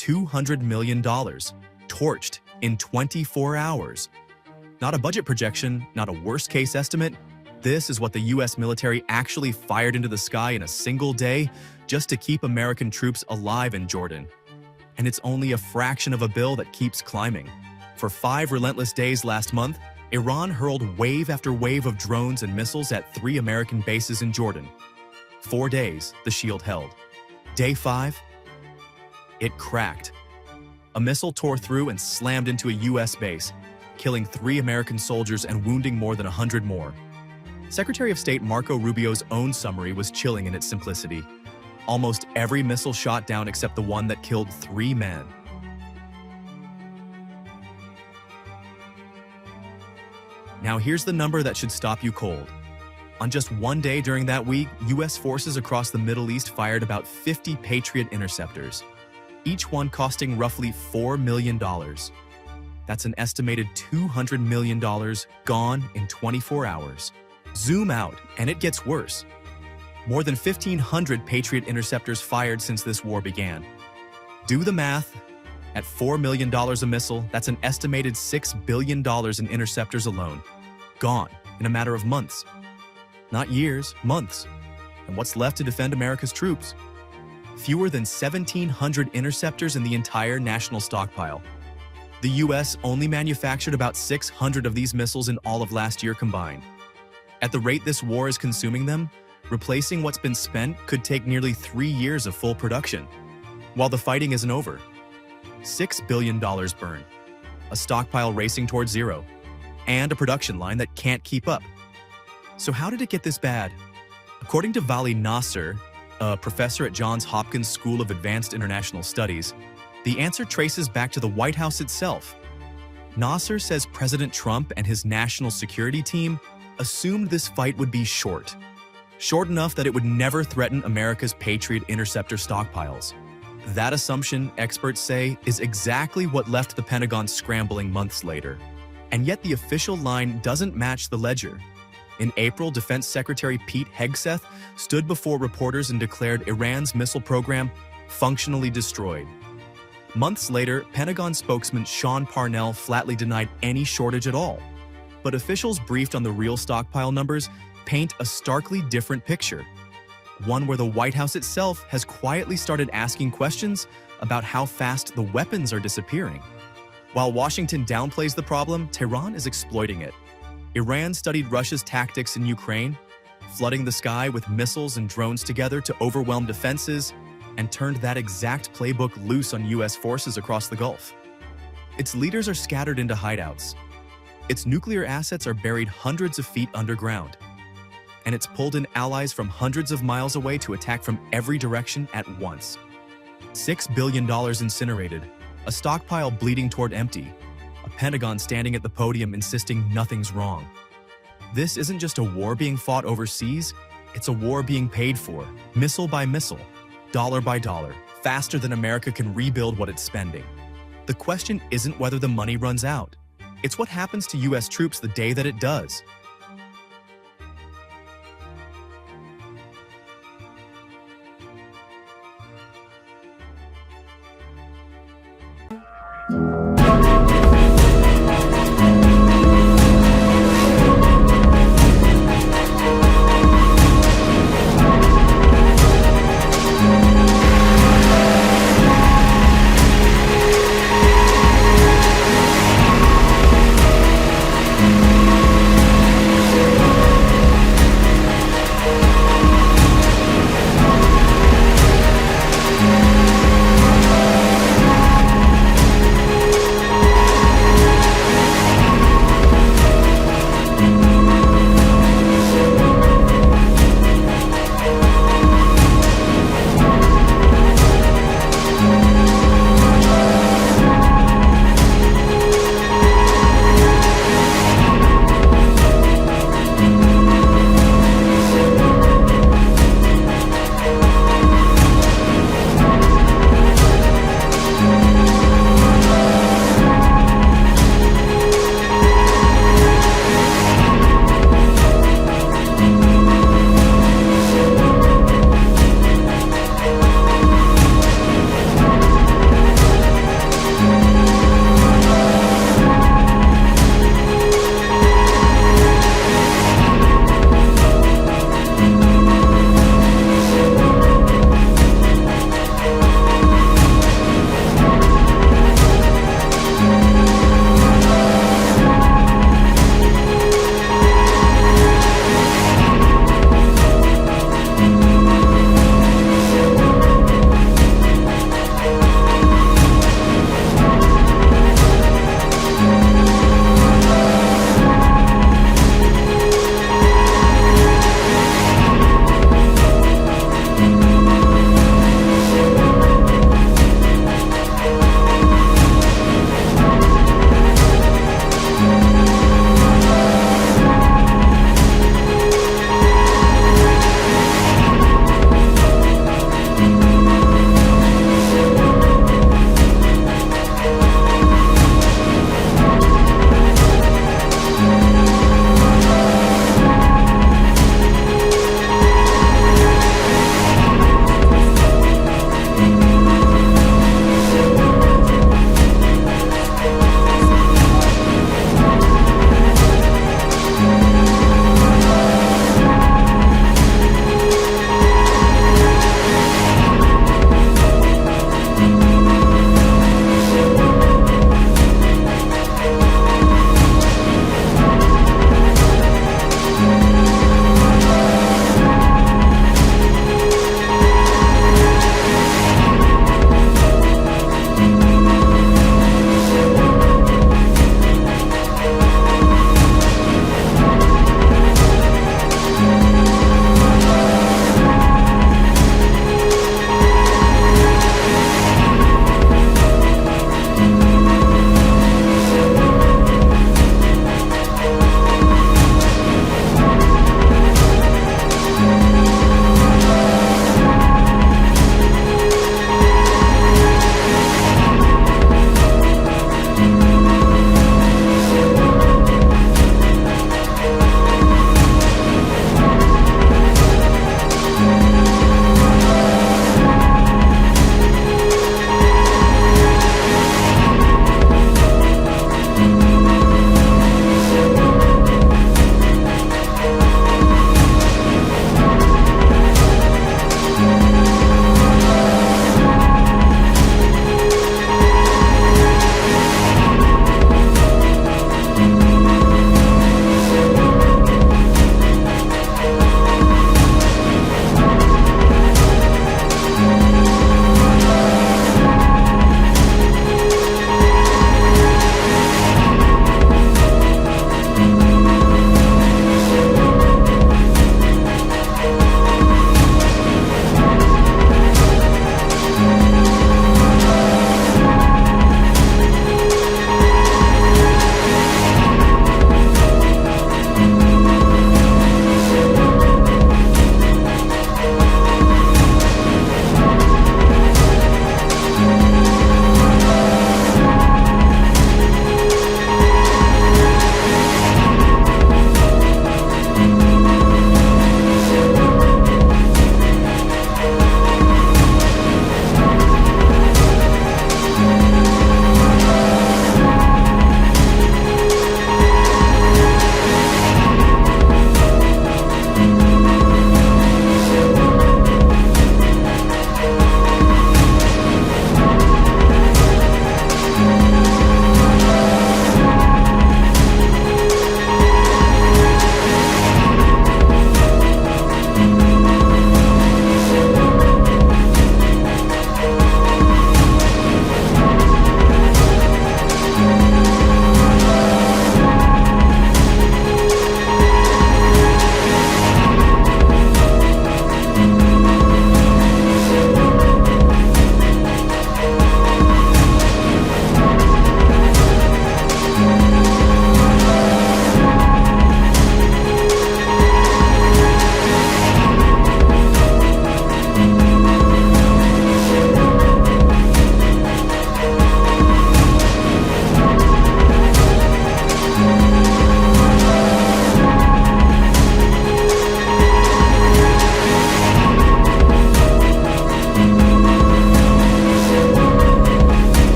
$200 million, torched in 24 hours. Not a budget projection, not a worst-case estimate. This is what the US military actually fired into the sky in a single day just to keep American troops alive in Jordan. And it's only a fraction of a bill that keeps climbing. For 5 relentless days last month, Iran hurled wave after wave of drones and missiles at 3 American bases in Jordan. 4 days, the shield held. Day 5, it cracked. A missile tore through and slammed into a US base, killing 3 American soldiers and wounding more than 100 more. Secretary of State Marco Rubio's own summary was chilling in its simplicity. Almost every missile shot down except the one that killed 3 men. Now here's the number that should stop you cold. On just one day during that week, US forces across the Middle East fired about 50 Patriot interceptors, each one costing roughly $4 million. That's an estimated $200 million gone in 24 hours. Zoom out, and it gets worse. More than 1,500 Patriot interceptors fired since this war began. Do the math. At $4 million a missile, that's an estimated $6 billion in interceptors alone. Gone in a matter of months. Not years, months. And what's left to defend America's troops? Fewer than 1,700 interceptors in the entire national stockpile. The US only manufactured about 600 of these missiles in all of last year combined. At the rate this war is consuming them, replacing what's been spent could take nearly 3 years of full production. While the fighting isn't over. $6 billion burned, a stockpile racing towards zero, and a production line that can't keep up. So how did it get this bad? According to Vali Nasser, a professor at Johns Hopkins School of Advanced International Studies, the answer traces back to the White House itself. Nasser says President Trump and his national security team assumed this fight would be short enough that it would never threaten America's Patriot interceptor stockpiles. That assumption, experts say, is exactly what left the Pentagon scrambling months later. And yet the official line doesn't match the ledger. In April, Defense Secretary Pete Hegseth stood before reporters and declared Iran's missile program functionally destroyed. Months later, Pentagon spokesman Sean Parnell flatly denied any shortage at all. But officials briefed on the real stockpile numbers paint a starkly different picture. One where the White House itself has quietly started asking questions about how fast the weapons are disappearing. While Washington downplays the problem, Tehran is exploiting it. Iran studied Russia's tactics in Ukraine, flooding the sky with missiles and drones together to overwhelm defenses, and turned that exact playbook loose on US forces across the Gulf. Its leaders are scattered into hideouts. Its nuclear assets are buried hundreds of feet underground. And it's pulled in allies from hundreds of miles away to attack from every direction at once. $6 billion incinerated, a stockpile bleeding toward empty, a Pentagon standing at the podium insisting nothing's wrong. This isn't just a war being fought overseas, it's a war being paid for, missile by missile, dollar by dollar, faster than America can rebuild what it's spending. The question isn't whether the money runs out, it's what happens to US troops the day that it does.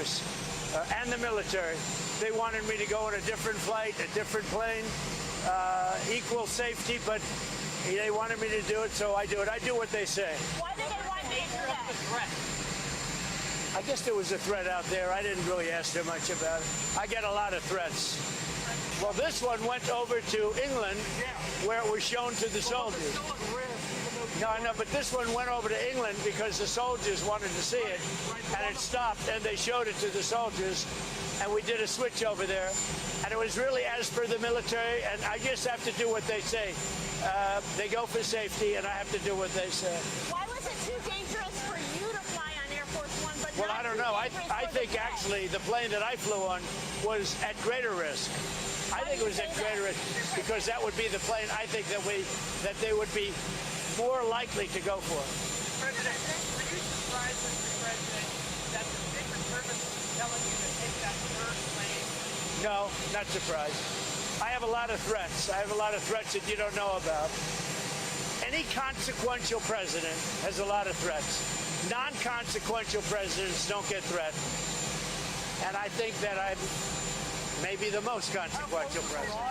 Force and the military. They wanted me to go on a different flight, a different plane, equal safety, but they wanted me to do it, so I do it. I do what they say. Why did they want you to do that? I guess there was a threat out there. I didn't really ask too much about it. I get a lot of threats. Well, this one went over to England, where it was shown to the soldiers. No, I know, but this one went over to England because the soldiers wanted to see it, and it stopped, and they showed it to the soldiers, and we did a switch over there. And it was really as per the military, and I just have to do what they say. They go for safety, and I have to do what they say. Why was it too dangerous for you to fly on Air Force One, but well, not I don't too know. dangerous I for the think plane? actually the plane that I flew on was at greater risk. I think it was at greater risk because that would be the plane I think that they would be more likely to go for. President, were you surprised, Mr. President, that the Secret Service was telling you to take that third plane? No, not surprised. I have a lot of threats. I have a lot of threats that you don't know about. Any consequential president has a lot of threats. Non-consequential presidents don't get threatened. And I think that I'm maybe the most consequential president.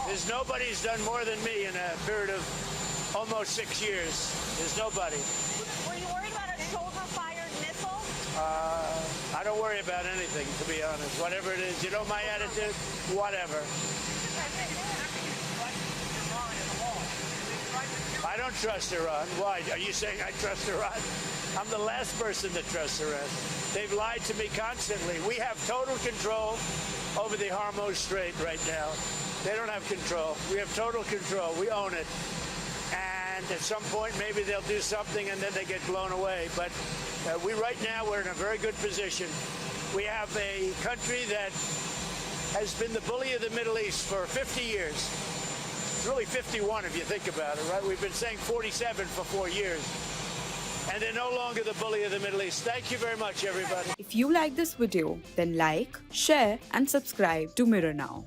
There's nobody who's done more than me in a period of almost 6 years. There's nobody. Were you worried about a shoulder-fired missile? I don't worry about anything, to be honest. Whatever it is, you know my attitude? Whatever. I don't trust Iran. Why? Are you saying I trust Iran? I'm the last person to trust Iran. They've lied to me constantly. We have total control over the Hormuz Strait right now. They don't have control. We have total control. We own it. And at some point, maybe they'll do something and then they get blown away. But right now, we're in a very good position. We have a country that has been the bully of the Middle East for 50 years. It's really 51 if you think about it, right? We've been saying 47 for 4 years. And they're no longer the bully of the Middle East. Thank you very much, everybody. If you like this video, then like, share and subscribe to Mirror Now.